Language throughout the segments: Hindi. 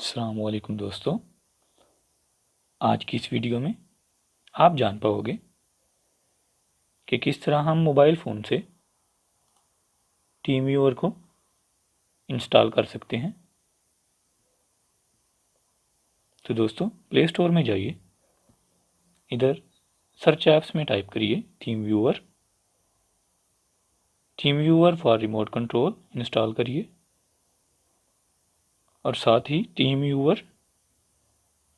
अस्सलाम वालेकुम दोस्तों, आज की इस वीडियो में आप जान पाओगे कि किस तरह हम मोबाइल फ़ोन से टीम व्यूअर को इंस्टॉल कर सकते हैं। तो दोस्तों, प्ले स्टोर में जाइए, इधर सर्च ऐप्स में टाइप करिए TeamViewer for remote control install करिए और साथ ही TeamViewer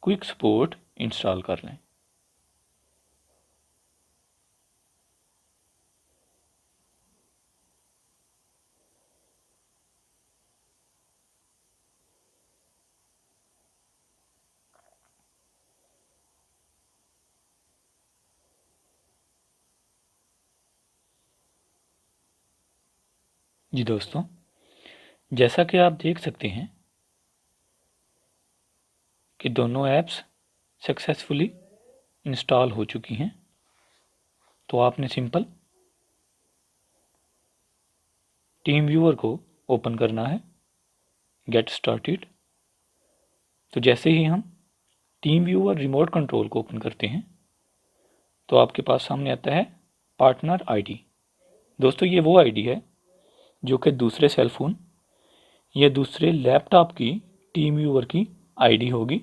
quick support install कर लें। जी दोस्तों, जैसा कि आप देख सकते हैं कि दोनों ऐप्स सक्सेसफुली इंस्टॉल हो चुकी हैं। तो आपने सिंपल टीम व्यूअर को ओपन करना है, गेट स्टार्टेड। तो जैसे ही हम टीम व्यूअर रिमोट कंट्रोल को ओपन करते हैं तो आपके पास सामने आता है पार्टनर आईडी। दोस्तों, ये वो आईडी है जो कि दूसरे सेल फोन या दूसरे लैपटॉप की टीम व्यूअर की आईडी होगी।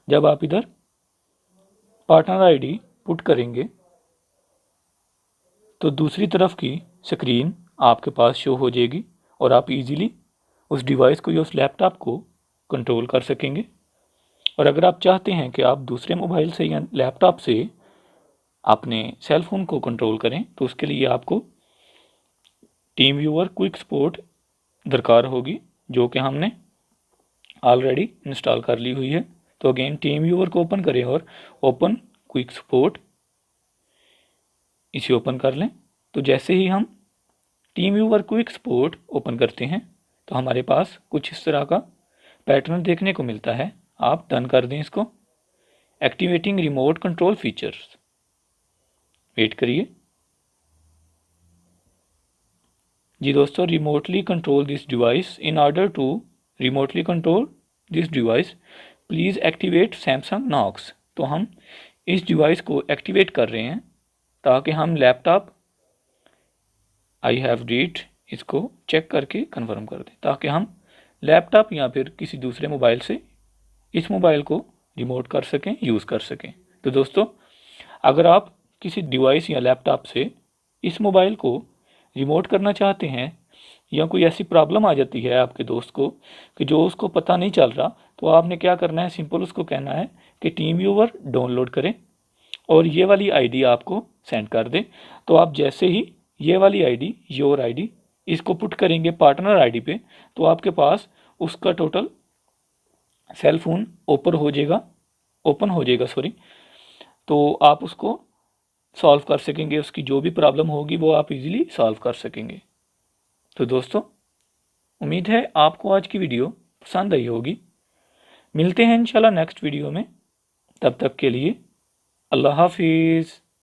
जब आप इधर पार्टनर आईडी पुट करेंगे तो दूसरी तरफ की स्क्रीन आपके पास शो हो जाएगी और आप इजीली उस डिवाइस को या उस लैपटॉप को कंट्रोल कर सकेंगे। और अगर आप चाहते हैं कि आप दूसरे मोबाइल से या लैपटॉप से अपने सेल फोन को कंट्रोल करें तो उसके लिए आपको टीम व्यूअर क्विक सपोर्ट दरकार होगी, जो कि हमने ऑलरेडी इंस्टॉल कर ली हुई है। तो अगेन टीम व्यूअर को ओपन करें और ओपन क्विक सपोर्ट इसे ओपन कर लें। तो जैसे ही हम team viewer quick support open करते हैं तो हमारे पास कुछ इस तरह का पैटर्न देखने को मिलता है। आप डन कर दें इसको। Activating remote control features, wait करिए। जी दोस्तों, remotely control this device. In order to remotely control this device please activate Samsung Knox. तो हम इस डिवाइस को एक्टिवेट कर रहे हैं ताकि हम लैपटॉप आई हैव रीड इसको चेक करके कंफर्म कर दें, ताकि हम लैपटॉप या फिर किसी दूसरे मोबाइल से इस मोबाइल को रिमोट कर सकें, यूज़ कर सकें। तो दोस्तों, अगर आप किसी डिवाइस या लैपटॉप से इस मोबाइल को रिमोट करना चाहते हैं या कोई ऐसी प्रॉब्लम आ जाती है आपके दोस्त को कि जो उसको पता नहीं चल रहा, तो आपने क्या करना है, सिंपल उसको कहना है कि टीम व्यूअर डाउनलोड करें और ये वाली आईडी आपको सेंड कर दे। तो आप जैसे ही ये वाली आईडी, योर आईडी, इसको पुट करेंगे पार्टनर आईडी पे, तो आपके पास उसका टोटल सेल फोन ओपन हो जाएगा सॉरी। तो आप उसको सॉल्व कर सकेंगे, उसकी जो भी प्रॉब्लम होगी वो आप इजीली सॉल्व कर सकेंगे। तो दोस्तों, उम्मीद है आपको आज की वीडियो पसंद आई होगी। मिलते हैं इंशाल्लाह नेक्स्ट वीडियो में। तब तक के लिए अल्लाह हाफिज़।